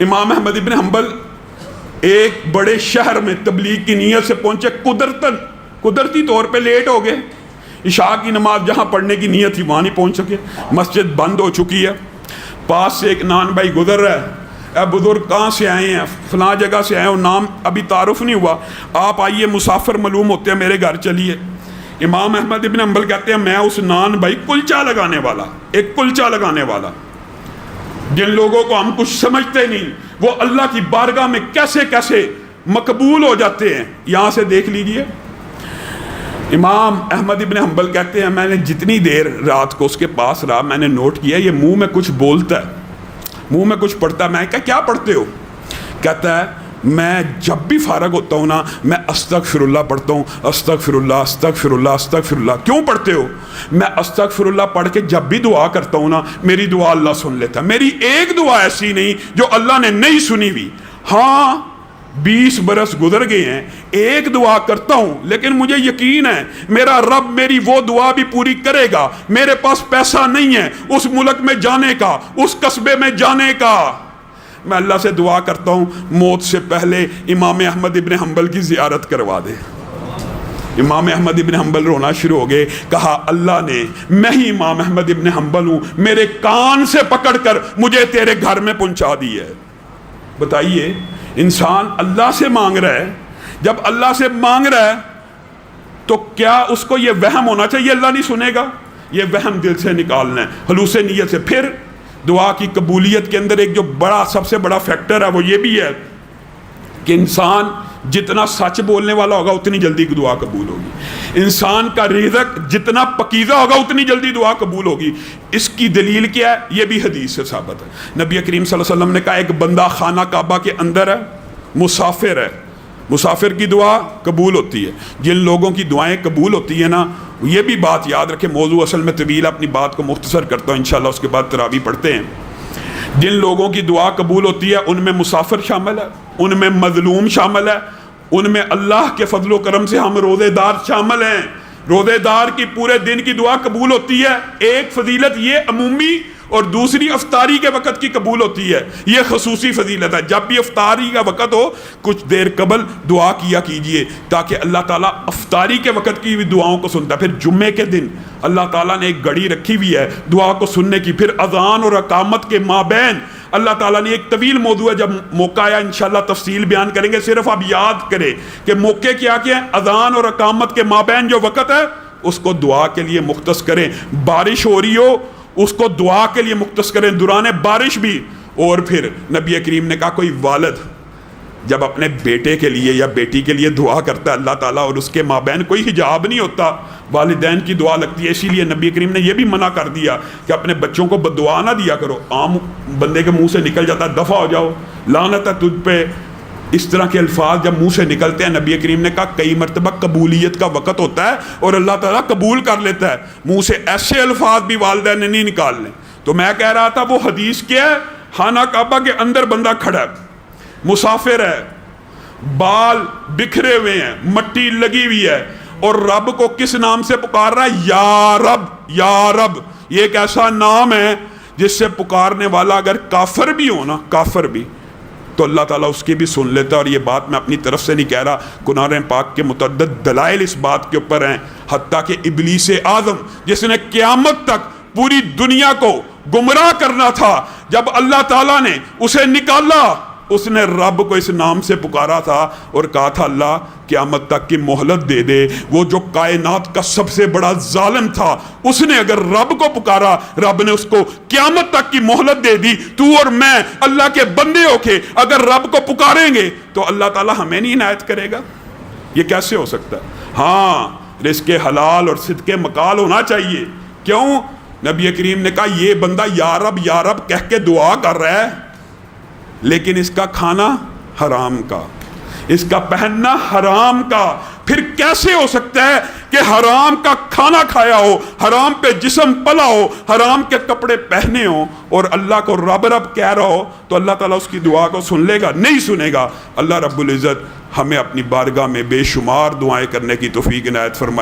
امام احمد ابن حنبل ایک بڑے شہر میں تبلیغ کی نیت سے پہنچے، قدرتی طور پہ لیٹ ہو گئے، عشاء کی نماز جہاں پڑھنے کی نیت تھی وہاں نہیں پہنچ سکے، مسجد بند ہو چکی ہے۔ پاس سے ایک نان بھائی گزر رہا ہے، اے بزرگ کہاں سے آئے ہیں؟ فلاں جگہ سے آئے ہیں، نام ابھی تعارف نہیں ہوا، آپ آئیے، مسافر معلوم ہوتے ہیں، میرے گھر چلیے۔ امام احمد ابن حنبل کہتے ہیں میں اس نان بھائی کلچا لگانے والا، ایک کلچا لگانے والا، جن لوگوں کو ہم کچھ سمجھتے نہیں وہ اللہ کی بارگاہ میں کیسے کیسے مقبول ہو جاتے ہیں، یہاں سے دیکھ لیجئے۔ امام احمد ابن حنبل کہتے ہیں میں نے جتنی دیر رات کو اس کے پاس رہا میں نے نوٹ کیا یہ منہ میں کچھ بولتا ہے، منہ میں کچھ پڑھتا ہے۔ میں کہا کیا پڑھتے ہو؟ کہتا ہے میں جب بھی فارغ ہوتا ہوں نا میں استغفر اللہ پڑھتا ہوں، استغفر اللہ استغفر اللہ استغفر اللہ۔ کیوں پڑھتے ہو؟ میں استغفر اللہ پڑھ کے جب بھی دعا کرتا ہوں نا میری دعا اللہ سن لیتا ہے، میری ایک دعا ایسی نہیں جو اللہ نے نہیں سنی ہوئی۔ ہاں 20 برس گزر گئے ہیں، ایک دعا کرتا ہوں لیکن مجھے یقین ہے میرا رب میری وہ دعا بھی پوری کرے گا۔ میرے پاس پیسہ نہیں ہے اس ملک میں جانے کا، اس قصبے میں جانے کا، میں اللہ سے دعا کرتا ہوں موت سے پہلے امام احمد ابن حنبل کی زیارت کروا دے۔ امام احمد ابن حنبل رونا شروع ہو گئے، کہا اللہ نے، میں ہی امام احمد ابن حنبل ہوں، میرے کان سے پکڑ کر مجھے تیرے گھر میں پہنچا دی ہے۔ بتائیے انسان اللہ سے مانگ رہا ہے، جب اللہ سے مانگ رہا ہے تو کیا اس کو یہ وہم ہونا چاہیے اللہ نہیں سنے گا؟ یہ وہم دل سے نکالنا ہے، خلوص نیت سے۔ پھر دعا کی قبولیت کے اندر ایک جو سب سے بڑا فیکٹر ہے وہ یہ بھی ہے کہ انسان جتنا سچ بولنے والا ہوگا اتنی جلدی دعا قبول ہوگی، انسان کا رزق جتنا پکیزہ ہوگا اتنی جلدی دعا قبول ہوگی۔ اس کی دلیل کیا ہے؟ یہ بھی حدیث سے ثابت ہے۔ نبی کریم صلی اللہ علیہ وسلم نے کہا ایک بندہ خانہ کعبہ کے اندر ہے، مسافر ہے، مسافر کی دعا قبول ہوتی ہے۔ جن لوگوں کی دعائیں قبول ہوتی ہیں نا، یہ بھی بات یاد رکھیں، موضوع اصل میں طویل، اپنی بات کو مختصر کرتا ہوں انشاءاللہ، اس کے بعد تراویح پڑھتے ہیں۔ جن لوگوں کی دعا قبول ہوتی ہے ان میں مسافر شامل ہے، ان میں مظلوم شامل ہے، ان میں اللہ کے فضل و کرم سے ہم روزے دار شامل ہیں۔ روزے دار کی پورے دن کی دعا قبول ہوتی ہے۔ ایک فضیلت یہ عمومی اور دوسری افطاری کے وقت کی قبول ہوتی ہے، یہ خصوصی فضیلت ہے۔ جب بھی افطاری کا وقت ہو کچھ دیر قبل دعا کیا کیجئے تاکہ اللہ تعالیٰ افطاری کے وقت کی بھی دعاؤں کو سنتا ہے۔ پھر جمعے کے دن اللہ تعالیٰ نے ایک گھڑی رکھی ہوئی ہے دعا کو سننے کی۔ پھر اذان اور اقامت کے مابین اللہ تعالیٰ نے ایک طویل موضوع ہے، جب موقع آیا انشاءاللہ تفصیل بیان کریں گے، صرف آپ یاد کریں کہ موقع کیا کیا ہے۔ اذان اور اقامت کے مابین جو وقت ہے اس کو دعا کے لیے مختص کریں، بارش ہو رہی ہو اس کو دعا کے لیے مختص کریں، دوران بارش بھی۔ اور پھر نبی کریم نے کہا کوئی والد جب اپنے بیٹے کے لیے یا بیٹی کے لیے دعا کرتا ہے اللہ تعالیٰ اور اس کے مابین کوئی حجاب نہیں ہوتا، والدین کی دعا لگتی ہے، اسی لیے نبی کریم نے یہ بھی منع کر دیا کہ اپنے بچوں کو بددعا نہ دیا کرو۔ عام بندے کے منہ سے نکل جاتا ہے دفع ہو جاؤ، لعنت ہے تجھ پہ، اس طرح کے الفاظ جب منہ سے نکلتے ہیں نبی کریم نے کہا کئی مرتبہ قبولیت کا وقت ہوتا ہے اور اللہ تعالیٰ قبول کر لیتا ہے، منہ سے ایسے الفاظ بھی والدین نے نہیں نکالنے۔ تو میں کہہ رہا تھا وہ حدیث کیا ہے، خانہ کعبہ کے اندر بندہ کھڑا ہے، مسافر ہے، بال بکھرے ہوئے ہیں، مٹی لگی ہوئی ہے، اور رب کو کس نام سے پکار رہا ہے؟ یا رب، یا رب۔ یہ ایک ایسا نام ہے جس سے پکارنے والا اگر کافر بھی ہو نا، کافر بھی، تو اللہ تعالیٰ اس کی بھی سن لیتا ہے۔ اور یہ بات میں اپنی طرف سے نہیں کہہ رہا، قرآن پاک کے متعدد دلائل اس بات کے اوپر ہیں، حتیٰ کہ ابلیس اعظم جس نے قیامت تک پوری دنیا کو گمراہ کرنا تھا، جب اللہ تعالیٰ نے اسے نکالا اس نے رب کو اس نام سے پکارا تھا اور کہا تھا اللہ قیامت تک کی مہلت دے دے۔ وہ جو کائنات کا سب سے بڑا ظالم تھا اس نے اگر رب کو پکارا، رب نے اس کو قیامت تک کی مہلت دے دی۔ تو اور میں اللہ کے بندے ہو کے اگر رب کو پکاریں گے تو اللہ تعالیٰ ہمیں نہیں عنایت کرے گا؟ یہ کیسے ہو سکتا ہے؟ ہاں رزق حلال اور صدق مقال ہونا چاہیے۔ کیوں؟ نبی کریم نے کہا یہ بندہ یا رب کہہ کے دعا کر رہا ہے لیکن اس کا کھانا حرام کا، اس کا پہننا حرام کا، پھر کیسے ہو سکتا ہے کہ حرام کا کھانا کھایا ہو، حرام پہ جسم پلا ہو، حرام کے کپڑے پہنے ہو اور اللہ کو رب کہہ رہا ہو تو اللہ تعالیٰ اس کی دعا کو سن لے گا؟ نہیں سنے گا۔ اللہ رب العزت ہمیں اپنی بارگاہ میں بے شمار دعائیں کرنے کی توفیق عنایت فرمائے۔